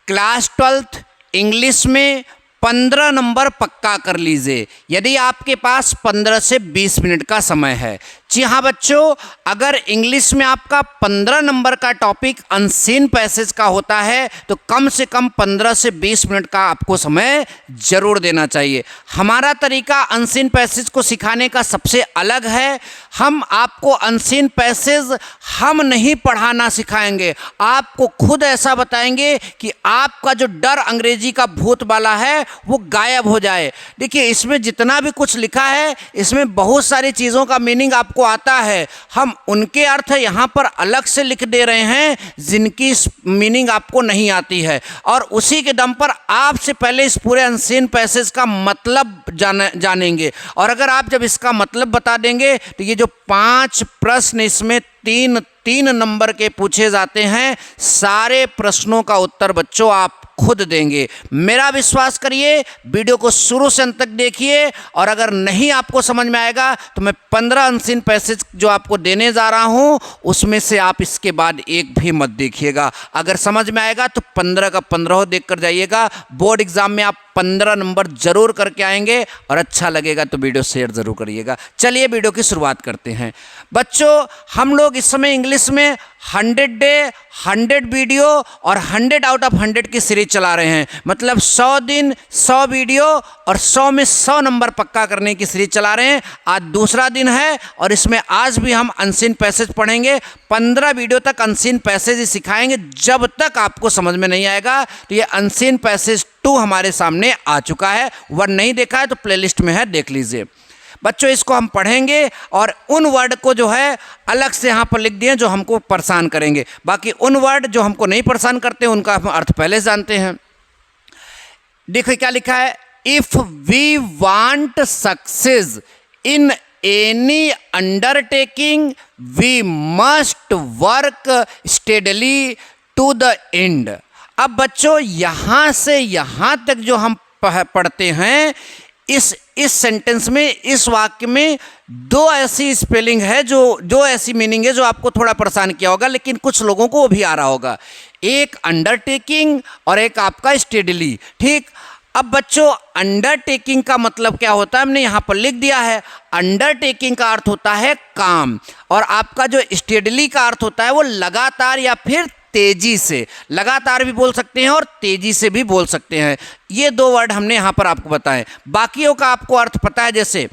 Class 12th English में 15 number पक्का कर लीजिए यदि आपके पास 15 से 20 मिनट का समय है। जी हाँ बच्चों, अगर इंग्लिश में आपका 15 नंबर का टॉपिक अनसीन पैसेज का होता है तो कम से कम 15 से 20 मिनट का आपको समय जरूर देना चाहिए। हमारा तरीका अनसीन पैसेज को सिखाने का सबसे अलग है। हम आपको अनसीन पैसेज हम नहीं पढ़ाना सिखाएंगे, आपको खुद ऐसा बताएंगे कि आपका जो डर अंग्रेजी का भूत वाला है वो गायब हो जाए। देखिए, इसमें जितना भी कुछ लिखा है इसमें बहुत सारी चीज़ों का मीनिंग आपको आता है, हम उनके अर्थ यहाँ पर अलग से लिख दे रहे हैं जिनकी मीनिंग आपको नहीं आती है, और उसी के दम पर आपसे पहले इस पूरे अनसीन पैसेज का मतलब जानेंगे। और अगर आप जब इसका मतलब बता देंगे तो ये जो 5 प्रश्न इसमें तीन नंबर के पूछे जाते हैं, सारे प्रश्नों का उत्तर बच्चों आप खुद देंगे। मेरा विश्वास करिए, वीडियो को शुरू से अंत तक देखिए, और अगर नहीं आपको समझ में आएगा तो मैं 15 अनसीन पैसेज जो आपको देने जा रहा हूं उसमें से आप इसके बाद एक भी मत देखिएगा। अगर समझ में आएगा तो 15 का 15 देख कर जाइएगा। बोर्ड एग्जाम में आप 15 नंबर जरूर करके आएंगे, और अच्छा लगेगा तो वीडियो शेयर जरूर करिएगा। चलिए वीडियो की शुरुआत करते हैं। बच्चों, हम लोग इस समय इंग्लिश में 100 डे, 100 वीडियो और 100 आउट ऑफ 100 की सीरीज चला रहे हैं। मतलब 100 दिन 100 वीडियो और 100 में 100 नंबर पक्का करने की सीरीज चला रहे हैं। आज दूसरा दिन है और इसमें आज भी हम अनसीन पैसेज पढ़ेंगे। 15 वीडियो तक अनसीन पैसेज ही सिखाएंगे। जब तक आपको समझ में नहीं आएगा तो ये अनसीन पैसेज 2 हमारे सामने आ चुका है। 1 नहीं देखा है तो प्लेलिस्ट में है, देख लीजिए। बच्चों, इसको हम पढ़ेंगे और उन वर्ड को जो है अलग से यहाँ पर लिख दिए जो हमको परेशान करेंगे। बाकी उन वर्ड जो हमको नहीं परेशान करते उनका हम अर्थ पहले से जानते हैं। देखिए क्या लिखा है, if we want success in any undertaking we must work steadily to the end. अब बच्चों, यहाँ से यहाँ तक जो हम पढ़ते हैं, इस सेंटेंस में, इस वाक्य में 2 ऐसी स्पेलिंग है जो ऐसी मीनिंग है जो आपको थोड़ा परेशान किया होगा, लेकिन कुछ लोगों को वो भी आ रहा होगा। एक अंडरटेकिंग और एक आपका स्टेडली। ठीक, अब बच्चों, अंडरटेकिंग का मतलब क्या होता है हमने यहाँ पर लिख दिया है। अंडरटेकिंग का अर्थ होता है काम, और आपका जो स्टेडली का अर्थ होता है वो लगातार या फिर तेजी से। लगातार भी बोल सकते हैं और तेजी से भी बोल सकते हैं। ये 2 वर्ड हमने यहाँ पर आपको बताए। बाकियों का आपको अर्थ पता है, जैसे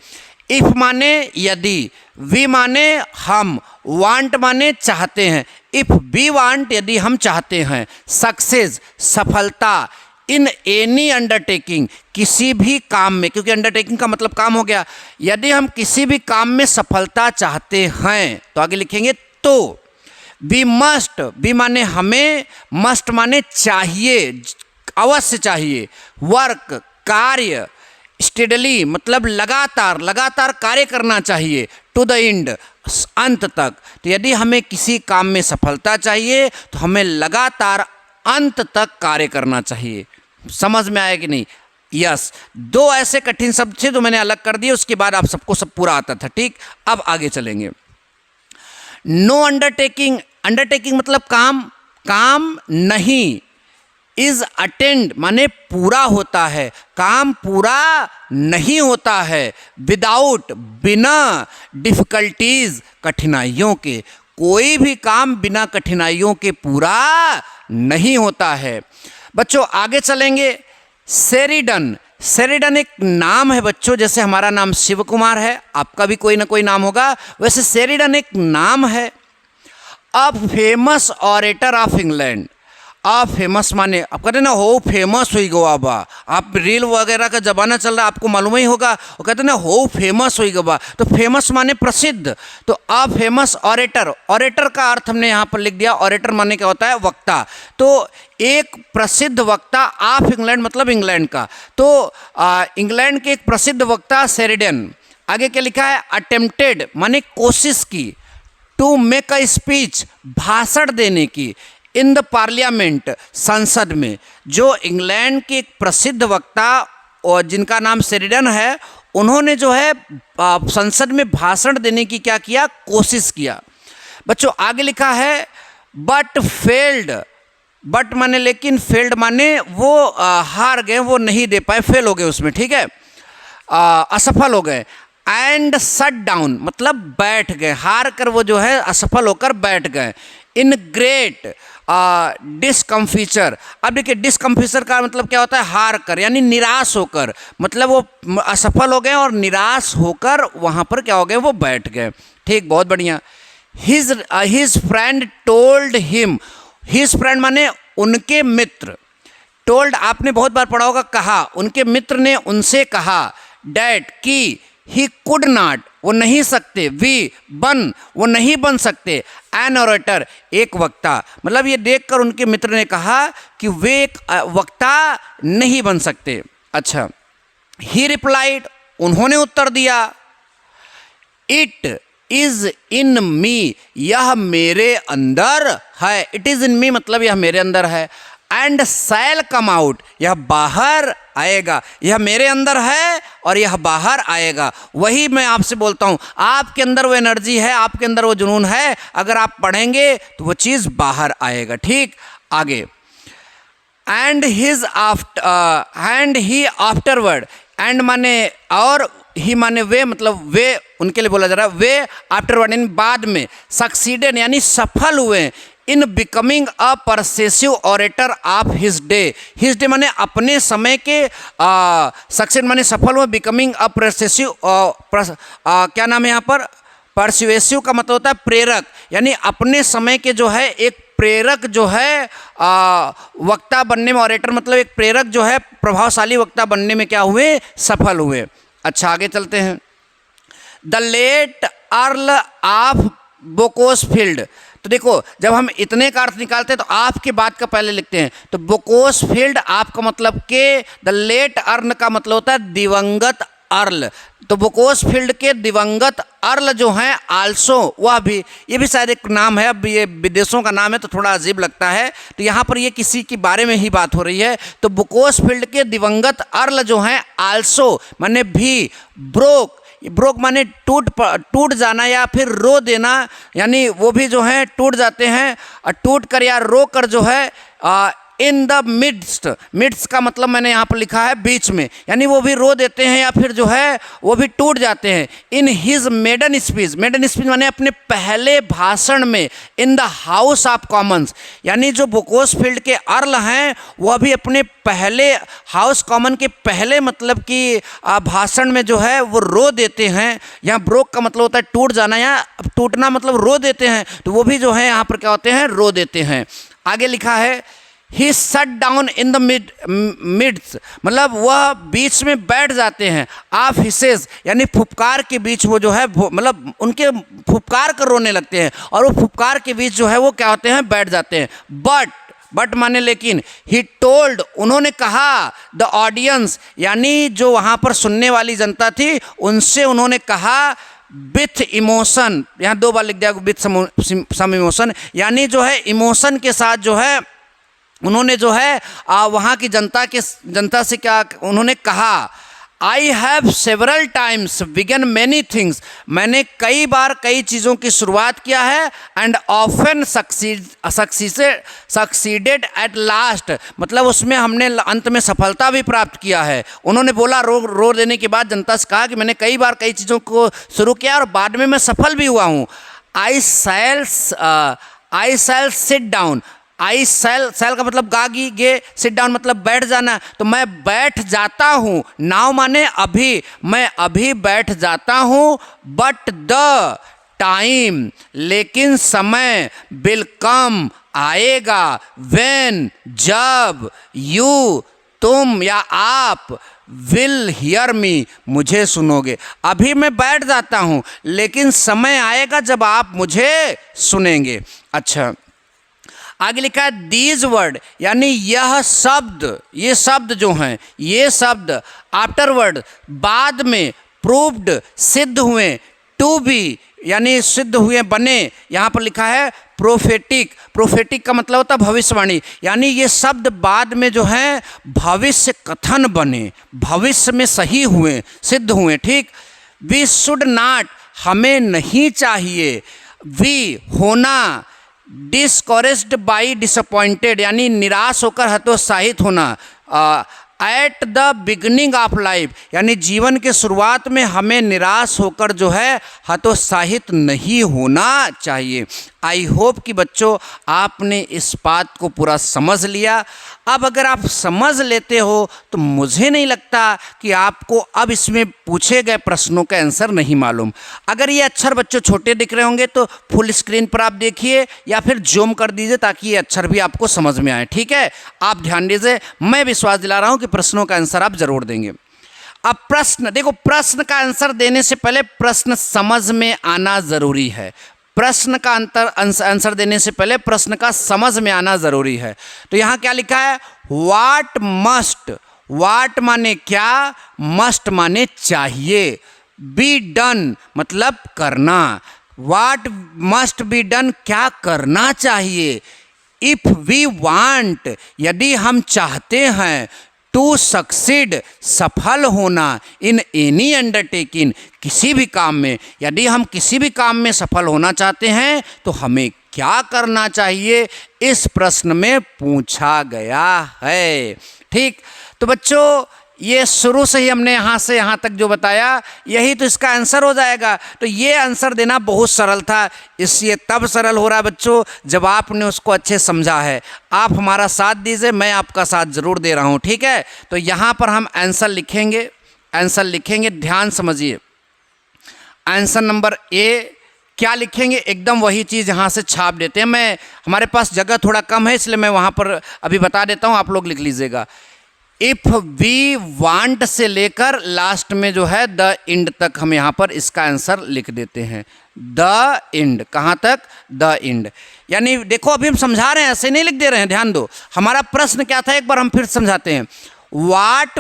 इफ माने यदि, वी माने हम, वांट माने चाहते हैं। इफ वी वांट यदि हम चाहते हैं, सक्सेस सफलता, इन एनी अंडरटेकिंग किसी भी काम में, क्योंकि अंडरटेकिंग का मतलब काम हो गया। यदि हम किसी भी काम में सफलता चाहते हैं तो आगे लिखेंगे तो। बी मस्ट, बी माने हमें, मस्ट माने चाहिए, अवश्य चाहिए। वर्क कार्य, स्टेडली मतलब लगातार, लगातार कार्य करना चाहिए। टू द एंड अंत तक। तो यदि हमें किसी काम में सफलता चाहिए तो हमें लगातार अंत तक कार्य करना चाहिए। समझ में आया कि नहीं? यस, 2 ऐसे कठिन शब्द थे तो मैंने अलग कर दिए, उसके बाद आप सबको सब पूरा आता था। ठीक, अब आगे चलेंगे। नो अंडरटेकिंग, अंडरटेकिंग मतलब काम, काम नहीं। इज अटेंड माने पूरा होता है, काम पूरा नहीं होता है। विदाउट बिना, डिफिकल्टीज कठिनाइयों के, कोई भी काम बिना कठिनाइयों के पूरा नहीं होता है। बच्चों आगे चलेंगे। शेरिडन, शेरिडन एक नाम है बच्चों, जैसे हमारा नाम शिव कुमार है, आपका भी कोई ना कोई नाम होगा, वैसे शेरिडन एक नाम है। A famous orator of England. A famous माने, आप कहते हैं ना हो फेमस हुई गवा बा, आप रील वगैरह का ज़माना चल रहा है, आपको मालूम ही होगा, वो कहते हैं ना हो फेमस हुई गवा, तो फेमस माने प्रसिद्ध। तो आ फेमस ऑरेटर, ऑरेटर का अर्थ हमने यहाँ पर लिख दिया। ऑरेटर माने क्या होता है? वक्ता। तो एक प्रसिद्ध वक्ता ऑफ इंग्लैंड मतलब इंग्लैंड का, तो इंग्लैंड के एक प्रसिद्ध वक्ता शेरिडन। आगे क्या लिखा है? अटेम्प्टेड माने कोशिश की, टू मेक अ स्पीच भाषण देने की, इन द पार्लियामेंट संसद में। जो इंग्लैंड के एक प्रसिद्ध वक्ता और जिनका नाम शेरिडन है, उन्होंने जो है संसद में भाषण देने की क्या किया? कोशिश किया। बच्चों आगे लिखा है बट फेल्ड बट माने लेकिन फेल्ड माने वो हार गए, वो नहीं दे पाए, फेल हो गए उसमें, ठीक है, असफल हो गए। एंड शट डाउन मतलब बैठ गए, हार कर वो जो है असफल होकर बैठ गए। इन ग्रेट डिस्कम्फीचर, अब देखिए डिस्कम्फीचर का मतलब क्या होता है, हार कर यानी निराश होकर, मतलब वो असफल हो गए और निराश होकर वहाँ पर क्या हो गए, वो बैठ गए। ठीक, बहुत बढ़िया। His friend told him, his friend माने उनके मित्र, टोल्ड आपने बहुत बार पढ़ा होगा, कहा, उनके मित्र ने उनसे कहा, डैट कि, ही कुड नॉट वो नहीं सकते, वी बन वो नहीं बन सकते, एन ऑरेटर एक वक्ता, मतलब ये देखकर उनके मित्र ने कहा कि वे एक वक्ता नहीं बन सकते। अच्छा, ही रिप्लाइड उन्होंने उत्तर दिया, इट इज इन मी यह मेरे अंदर है, इट इज इन मी मतलब यह मेरे अंदर है, एंड शैल कम आउट यह बाहर आएगा, यह मेरे अंदर है और यह बाहर आएगा। वही मैं आपसे बोलता हूँ, आपके अंदर वो एनर्जी है, आपके अंदर वो जुनून है, अगर आप पढ़ेंगे तो वो चीज़ बाहर आएगा। ठीक, आगे। एंड ही आफ्टरवर्ड, एंड माने और, ही माने वे मतलब वे उनके लिए बोला जा रहा है, वे आफ्टरवर्ड इन बाद में, सक्सीडेड यानी सफल हुए, in becoming a persuasive orator of his day, his day माने अपने समय के, सक्सेड माने सफल हुए, बिकमिंग अ परसेसिव, क्या नाम है यहाँ पर, परसुएसिव का मतलब होता है प्रेरक, यानी अपने समय के जो है एक प्रेरक जो है वक्ता बनने में, ऑरेटर मतलब एक प्रेरक जो है प्रभावशाली वक्ता बनने में क्या हुए, सफल हुए। अच्छा, आगे चलते हैं। द लेट अर्ल ऑफ बोकोसफील्ड, तो देखो जब हम इतने का अर्थ निकालते हैं तो आपके बाद का पहले लिखते हैं, तो बोकोसफील्ड आपका मतलब के, द लेट अर्ल का मतलब होता है दिवंगत अर्ल, तो बोकोसफील्ड के दिवंगत अर्ल जो हैं आल्सो, वह भी, ये भी शायद एक नाम है, अब ये विदेशों का नाम है तो थोड़ा अजीब लगता है, तो यहाँ पर ये किसी के बारे में ही बात हो रही है। तो बोकोसफील्ड के दिवंगत अर्ल जो हैं आल्सो माने भी, ब्रोक, ब्रोक माने टूट जाना या फिर रो देना, यानी वो भी जो है टूट जाते हैं, और टूट कर या रो कर जो है, इन द मिड्स्ट, मिड्स्ट का मतलब मैंने यहाँ पर लिखा है बीच में, यानी वो भी रो देते हैं या फिर जो है वो भी टूट जाते हैं। In his maiden speech, maiden speech माने अपने पहले भाषण में, in the House of Commons, यानी जो बोकोसफील्ड के अर्ल हैं वह भी अपने पहले हाउस कॉमन के पहले मतलब कि भाषण में जो है वो रो देते हैं। यहाँ ब्रोक का मतलब होता है टूट जाना या टूटना मतलब रो देते हैं, तो वो भी जो है यहाँ पर क्या होते हैं, रो देते हैं। आगे लिखा है, he shut down in the midst, मतलब वह बीच में बैठ जाते हैं, ऑफ हिसेस यानी फुफकार के बीच वो जो है मतलब उनके फुफकार कर रोने लगते हैं, और वो फुफकार के बीच जो है वो क्या होते हैं, बैठ जाते हैं। बट माने लेकिन, ही टोल्ड उन्होंने कहा, द ऑडियंस यानी जो वहाँ पर सुनने वाली जनता थी उनसे उन्होंने कहा, विथ इमोशन, यहाँ 2 बार लिख दिया विथ सम इमोशन, यानी जो है इमोशन के साथ जो है उन्होंने जो है वहाँ की जनता से क्या उन्होंने कहा, I have several times began many things, मैंने कई बार कई चीज़ों की शुरुआत किया है, and often succeeded at last, मतलब उसमें हमने अंत में सफलता भी प्राप्त किया है। उन्होंने बोला रो देने के बाद जनता से कहा कि मैंने कई बार कई चीज़ों को शुरू किया और बाद में मैं सफल भी हुआ हूँ। आई शैल सिट डाउन, आई सेल का मतलब गागी गे, सिट डाउन मतलब बैठ जाना, तो मैं बैठ जाता हूँ, नाउ माने अभी, मैं अभी बैठ जाता हूँ, बट द टाइम लेकिन समय, विल कम आएगा, व्हेन जब, यू तुम या आप, विल हियर मी मुझे सुनोगे, अभी मैं बैठ जाता हूँ लेकिन समय आएगा जब आप मुझे सुनेंगे। अच्छा, आगे लिखा है दीज वर्ड, यानी यह शब्द, ये शब्द जो हैं, ये शब्द आफ्टरवर्ड बाद में, प्रूव्ड सिद्ध हुए, टू बी यानी सिद्ध हुए बने, यहाँ पर लिखा है प्रोफेटिक, प्रोफेटिक का मतलब होता है भविष्यवाणी, यानी ये शब्द बाद में जो है भविष्य कथन बने, भविष्य में सही हुए, सिद्ध हुए। ठीक, वी शुड नॉट हमें नहीं चाहिए, वी होना, डिस्करेज्ड बाई डिसअपॉइंटेड यानी निराश होकर हतोत्साहित होना। At the beginning of life यानी जीवन के शुरुआत में हमें निराश होकर जो है हतोत्साहित नहीं होना चाहिए। आई होप कि बच्चों आपने इस बात को पूरा समझ लिया। अब अगर आप समझ लेते हो तो मुझे नहीं लगता कि आपको अब इसमें पूछे गए प्रश्नों का आंसर नहीं मालूम। अगर ये अक्षर बच्चों छोटे दिख रहे होंगे तो फुल स्क्रीन पर आप देखिए या फिर जूम कर दीजिए ताकि ये अक्षर भी आपको समझ में आए। ठीक है, आप ध्यान दीजिए, मैं विश्वास दिला रहा हूँ कि प्रश्नों का आंसर आप जरूर देंगे। अब प्रश्न देखो, प्रश्न का आंसर देने से पहले प्रश्न समझ में आना जरूरी है। प्रश्न का आंसर देने से पहले प्रश्न का समझ में आना जरूरी है। तो यहाँ क्या लिखा है, वाट मस्ट, वाट माने क्या, मस्ट माने चाहिए, बी डन मतलब करना, वाट मस्ट बी डन क्या करना चाहिए, इफ वी वांट यदि हम चाहते हैं, टू सक्सीड सफल होना, इन एनी अंडरटेकिंग किसी भी काम में, यदि हम किसी भी काम में सफल होना चाहते हैं तो हमें क्या करना चाहिए, इस प्रश्न में पूछा गया है। ठीक, तो बच्चों ये शुरू से ही हमने यहाँ से यहाँ तक जो बताया यही तो इसका आंसर हो जाएगा। तो ये आंसर देना बहुत सरल था, इसलिए तब सरल हो रहा है बच्चों जब आपने उसको अच्छे समझा है। आप हमारा साथ दीजिए, मैं आपका साथ ज़रूर दे रहा हूँ। ठीक है, तो यहाँ पर हम आंसर लिखेंगे, आंसर लिखेंगे, ध्यान समझिए। आंसर नंबर ए क्या लिखेंगे, एकदम वही चीज़ यहाँ से छाप देते हैं। मैं हमारे पास जगह थोड़ा कम है इसलिए मैं वहाँ पर अभी बता देता हूँ, आप लोग लिख लीजिएगा। इफ़ वी वांट से लेकर लास्ट में जो है द इंड तक हम यहाँ पर इसका आंसर लिख देते हैं। द इंड, कहाँ तक, द इंड। यानी देखो अभी हम समझा रहे हैं, ऐसे नहीं लिख दे रहे हैं, ध्यान दो। हमारा प्रश्न क्या था, एक बार हम फिर समझाते हैं। वाट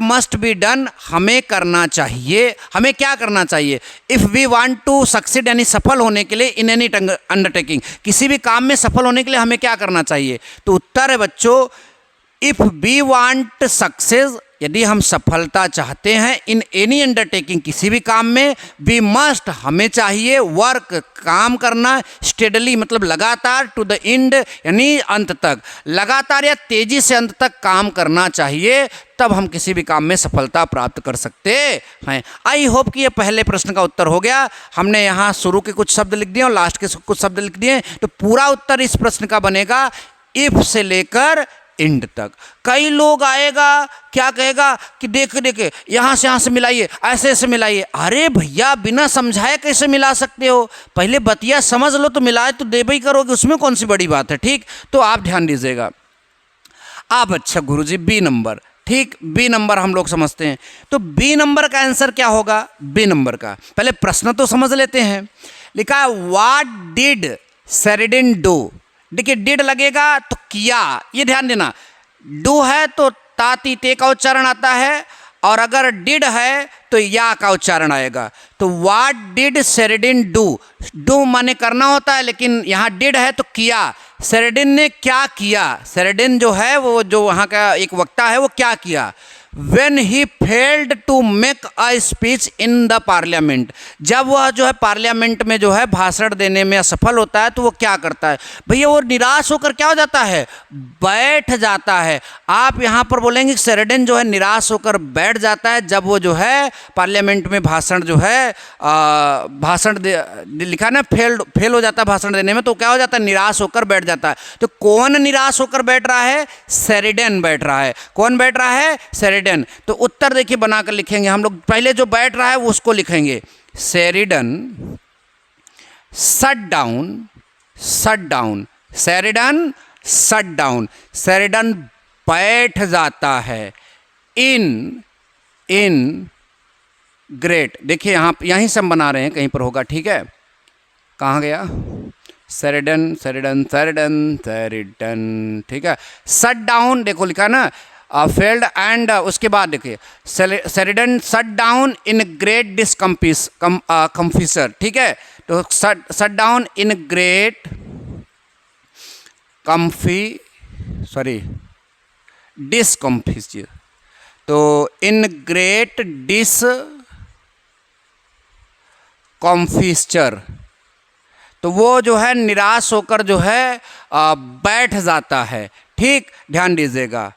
मस्ट बी डन हमें करना चाहिए, हमें क्या करना चाहिए, if we want to succeed यानी सफल होने के लिए, इन एनी अंडरटेकिंग किसी भी काम में सफल होने के लिए हमें क्या करना चाहिए। तो उत्तर है बच्चों, इफ वी वांट सक्सेस यदि हम सफलता चाहते हैं, इन एनी अंडरटेकिंग किसी भी काम में, वी मस्ट हमें चाहिए, वर्क काम करना, स्टेडली मतलब लगातार, टू द एंड यानी अंत तक, लगातार या तेजी से अंत तक काम करना चाहिए, तब हम किसी भी काम में सफलता प्राप्त कर सकते हैं। आई होप कि ये पहले प्रश्न का उत्तर हो गया। हमने यहाँ शुरू के कुछ शब्द लिख दिए और लास्ट के कुछ शब्द लिख दिए, तो पूरा उत्तर इस प्रश्न का बनेगा इफ से लेकर इंड तक। कई लोग आएगा क्या कहेगा कि देखे यहाँ से मिलाइए, ऐसे ऐसे मिलाइए। अरे भैया बिना समझाए कैसे मिला सकते हो, पहले बतिया समझ लो तो मिलाए तो देवे ही करोगे, उसमें कौन सी बड़ी बात है। ठीक, तो आप ध्यान दीजिएगा। आप अच्छा गुरुजी बी नंबर, ठीक, बी नंबर हम लोग समझते हैं। तो बी नंबर का आंसर क्या होगा, बी नंबर का पहले प्रश्न तो समझ लेते हैं। लिखा है व्हाट डिड शेरिडन डू। देखिए डिड लगेगा तो किया, ये ध्यान देना। डू है तो ताती ते का उच्चारण आता है, और अगर डिड है तो या का उच्चारण आएगा। तो what did Sheridan do, do माने करना होता है, लेकिन यहाँ डिड है तो किया। शेरिडन ने क्या किया, शेरिडन जो है वो जो वहाँ का एक वक्ता है वो क्या किया। When he failed to make a speech in the parliament, जब वह जो है पार्लियामेंट में जो है भाषण देने में असफल होता है तो वो क्या करता है भैया, वो निराश होकर क्या हो जाता है, बैठ जाता है। आप यहाँ पर बोलेंगे शेरिडन जो है निराश होकर बैठ जाता है जब वो जो है पार्लियामेंट में भाषण जो है भाषण लिखा ना फेल हो जाता है भाषण देने में, तो क्या हो जाता है, निराश होकर बैठ जाता है। तो कौन निराश होकर बैठ रहा है, शेरिडन बैठ रहा है। कौन बैठ रहा है, शेरिडन। तो उत्तर देखिए बनाकर लिखेंगे हम लोग, पहले जो बैठ रहा है वो उसको लिखेंगे। Sheridan shut down, shut down, Sheridan shut down, Sheridan बैठ जाता है। इन ग्रेट, देखिए यहाँ यहीं से हम बना रहे हैं, कहीं पर होगा, ठीक है। कहाँ गया, शेरिडन शेरिडन शेरिडन शेरिडन, ठीक है। शट डाउन देखो लिखा ना, फेल्ड एंड उसके बाद देखिए Sheridan shut down in great discomfiture, ठीक है। तो shut down in great discomfiture, तो इन ग्रेट डिसकम्फिसर, तो वो जो है निराश होकर जो है बैठ जाता है। ठीक, ध्यान दीजिएगा।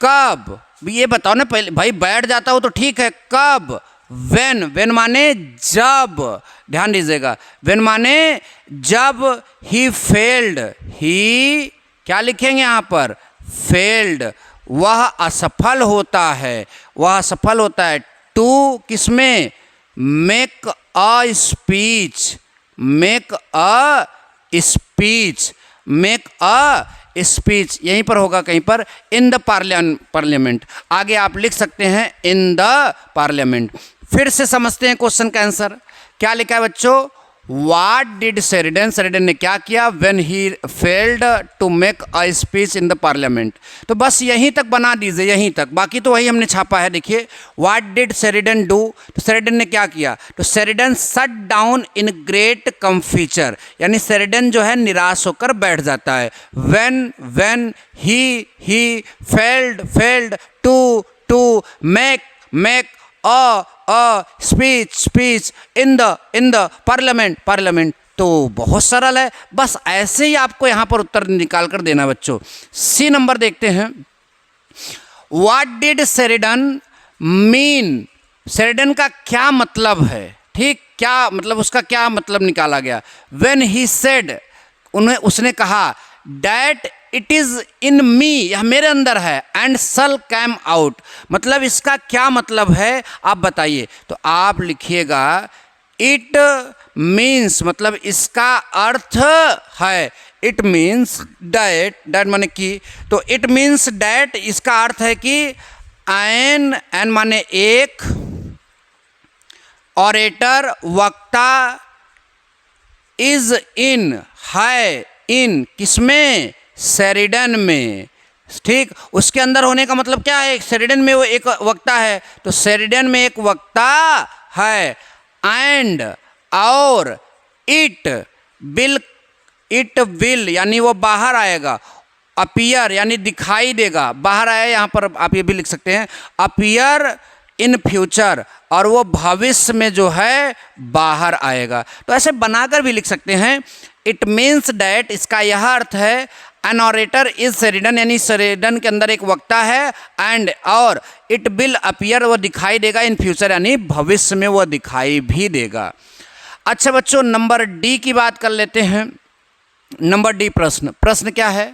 कब, ये बताओ ना पहले भाई, बैठ जाता हो तो ठीक है, कब? वेन, वेन माने जब, ध्यान दीजिएगा, वेन माने जब। ही फेल्ड, ही क्या लिखेंगे यहाँ पर? फेल्ड, वह असफल होता है, वह असफल होता है। टू किसमें? Make a speech, make a speech, make a speech, यहीं पर होगा कहीं पर, इन द पार्लियामेंट। आगे आप लिख सकते हैं इन द पार्लियामेंट। फिर से समझते हैं क्वेश्चन का आंसर। क्या लिखा है बच्चों? What did Sheridan, Sheridan ने क्या किया? When he failed to make a speech in the parliament। तो बस यहीं तक बना दीजिए, यहीं तक, बाकी तो वही हमने छापा है। देखिए, What did Sheridan do? तो Sheridan ने क्या किया? तो Sheridan shut down in great comfort, यानी Sheridan जो है निराश होकर बैठ जाता है। When he failed to make a speech in the parliament। तो बहुत सरल है, बस ऐसे ही आपको यहाँ पर उत्तर निकाल कर देना बच्चों। सी नंबर देखते हैं। What did Sheridan mean? Sheridan का क्या मतलब है? ठीक, क्या मतलब, उसका क्या मतलब निकाला गया? When he said, उसने कहा, that इट इज़ इन मी, यह मेरे अंदर है, एंड सल कैम आउट, मतलब इसका क्या मतलब है आप बताइए। तो आप लिखिएगा इट मीन्स, मतलब इसका अर्थ है, इट मीन्स डैट, डैट माने कि, तो इट मीन्स डैट, इसका अर्थ है कि एन माने एक, ऑरेटर वक्ता, इज इन है, इन किसमें? शेरिडन में। ठीक, उसके अंदर होने का मतलब क्या है? शेरिडन में वो एक वक्ता है, तो शेरिडन में एक वक्ता है। एंड, और, इट विल यानी वो बाहर आएगा, अपीयर यानी दिखाई देगा, बाहर आया, यहाँ पर आप ये भी लिख सकते हैं अपीयर इन फ्यूचर, और वो भविष्य में जो है बाहर आएगा। तो ऐसे बनाकर भी लिख सकते हैं। इट मीन्स डैट, इसका यह अर्थ है, एन ऑरेटर इज शेरिडन, यानी शेरिडन के अंदर एक वक्ता है, एंड और इट विल अपीयर, वो दिखाई देगा, इन फ्यूचर यानी भविष्य में वो दिखाई भी देगा। अच्छा बच्चों, नंबर डी की बात कर लेते हैं। नंबर डी प्रश्न क्या है?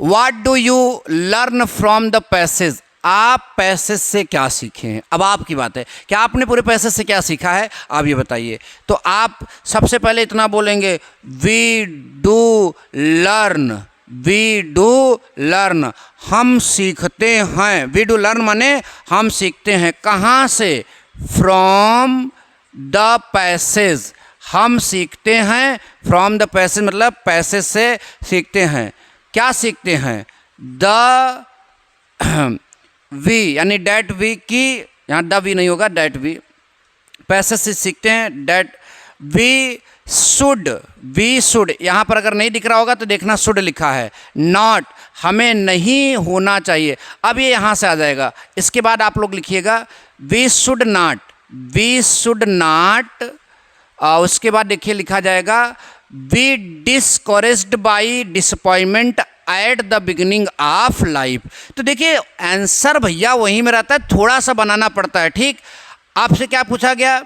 What do you learn from the passage? आप पैसेज से क्या सीखे हैं? अब आपकी बात है, क्या आपने पूरे पैसेज से क्या सीखा है, आप ये बताइए। तो आप सबसे पहले इतना बोलेंगे, वी डू लर्न, हम सीखते हैं। वी डू लर्न माने हम सीखते हैं, कहाँ से? फ्रॉम द पैसेज, हम सीखते हैं फ्रॉम द पैसेज, मतलब पैसेज से सीखते हैं। क्या सीखते हैं? द वी यानी डैट वी की, यहाँ द वी नहीं होगा, डैट वी, पैसेज से सीखते हैं। डैट वी शुड, यहाँ पर अगर नहीं दिख रहा होगा तो देखना शुड लिखा है। नॉट, हमें नहीं होना चाहिए, अब ये यहाँ से आ जाएगा। इसके बाद आप लोग लिखिएगा वी शुड नॉट, उसके बाद देखिए लिखा जाएगा we discouraged by disappointment at the beginning of life. तो देखिए आंसर भैया वहीं में रहता है, थोड़ा सा बनाना पड़ता है। ठीक, आपसे क्या पूछा गया?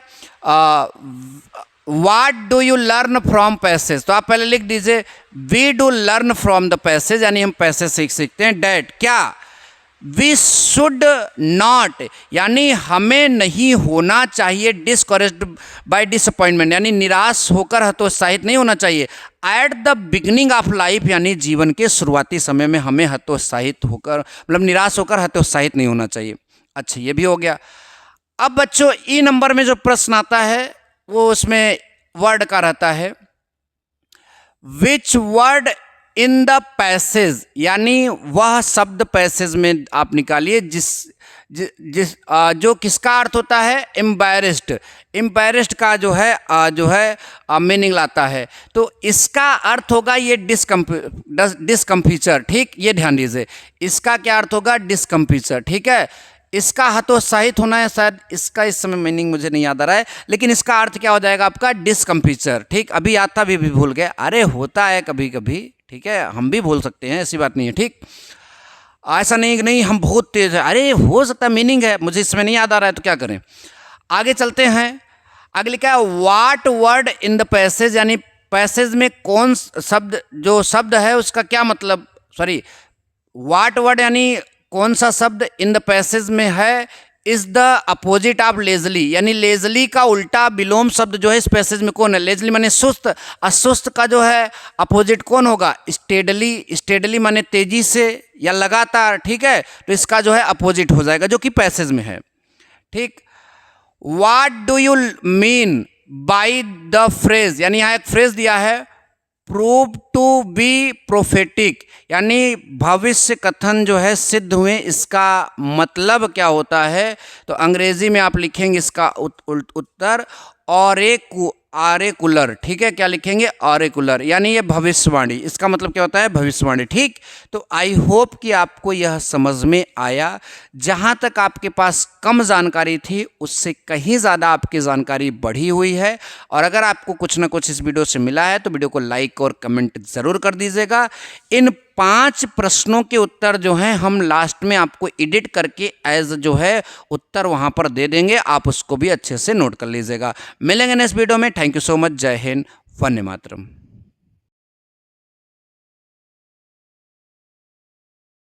What do you learn from passage, तो आप पहले लिख दीजिए we do learn from the passage, यानी हम पैसेज सीखते हैं। डैट क्या? वी शुड नॉट, यानी हमें नहीं होना चाहिए, डिस्करेज्ड बाय डिसअपॉइंटमेंट, यानी निराश होकर हतोत्साहित नहीं होना चाहिए। Eight the beginning of life, यानी जीवन के शुरुआती समय में हमें हतोत्साहित होकर, मतलब निराश होकर हतोत्साहित नहीं होना चाहिए। अच्छा, ये भी हो गया। अब बच्चों ई नंबर में जो प्रश्न आता है वो उसमें वर्ड का रहता है। Which word in the passage, यानी वह शब्द पैसेज में आप निकालिए जो किसका अर्थ होता है? एम्बैरेस्ड का जो है मीनिंग लाता है। तो इसका अर्थ होगा ये डिस्कम्फीचर। ठीक, ये ध्यान दीजिए, इसका क्या अर्थ होगा? डिस्कम्फीचर। ठीक है, इसका हतोत्साहित होना है, शायद इसका इस समय मीनिंग मुझे नहीं याद आ रहा है, लेकिन इसका अर्थ क्या हो जाएगा आपका डिस्कम्फीचर। ठीक, अभी आता भी भूल गए, अरे होता है कभी कभी, ठीक है, हम भी भूल सकते हैं, ऐसी बात नहीं है। ठीक, ऐसा नहीं कि नहीं हम बहुत तेज है, अरे हो सकता है मीनिंग है, मुझे इसमें नहीं याद आ रहा है तो क्या करें। आगे चलते हैं, आगे लिखा है what word in the passage, यानी पैसेज में कौन शब्द, जो शब्द है उसका क्या मतलब, सॉरी व्हाट वर्ड यानी कौन सा शब्द इन द पैसेज में है, is the opposite of Leslie, यानी लेजली का उल्टा विलोम शब्द जो है इस पैसेज में कौन है। लेजली माने सुस्त, असुस्त का जो है अपोजिट कौन होगा, स्टेडली, स्टेडली माने तेजी से या लगातार, ठीक है, तो इसका जो है अपोजिट हो जाएगा जो कि पैसेज में है। ठीक, what do you mean by the phrase, यानी यहाँ एक फ्रेज दिया है प्रूव टू बी प्रोफेटिक, यानी भविष्य कथन जो है सिद्ध हुए, इसका मतलब क्या होता है, तो अंग्रेजी में आप लिखेंगे इसका उत्तर ऑरेकुलर। ठीक है, क्या लिखेंगे, ऑरेकुलर, यानी ये भविष्यवाणी, इसका मतलब क्या होता है, भविष्यवाणी। ठीक, तो आई होप कि आपको यह समझ में आया। जहाँ तक आपके पास कम जानकारी थी उससे कहीं ज़्यादा आपकी जानकारी बढ़ी हुई है, और अगर आपको कुछ ना कुछ इस वीडियो से मिला है तो वीडियो को लाइक और कमेंट ज़रूर कर दीजिएगा। इन 5 प्रश्नों के उत्तर जो हैं हम लास्ट में आपको एडिट करके एज जो है उत्तर वहाँ पर दे देंगे, आप उसको भी अच्छे से नोट कर लीजिएगा। मिलेंगे नेक्स्ट वीडियो में, थैंक यू सो मच, जय हिंद, वंदे मातरम।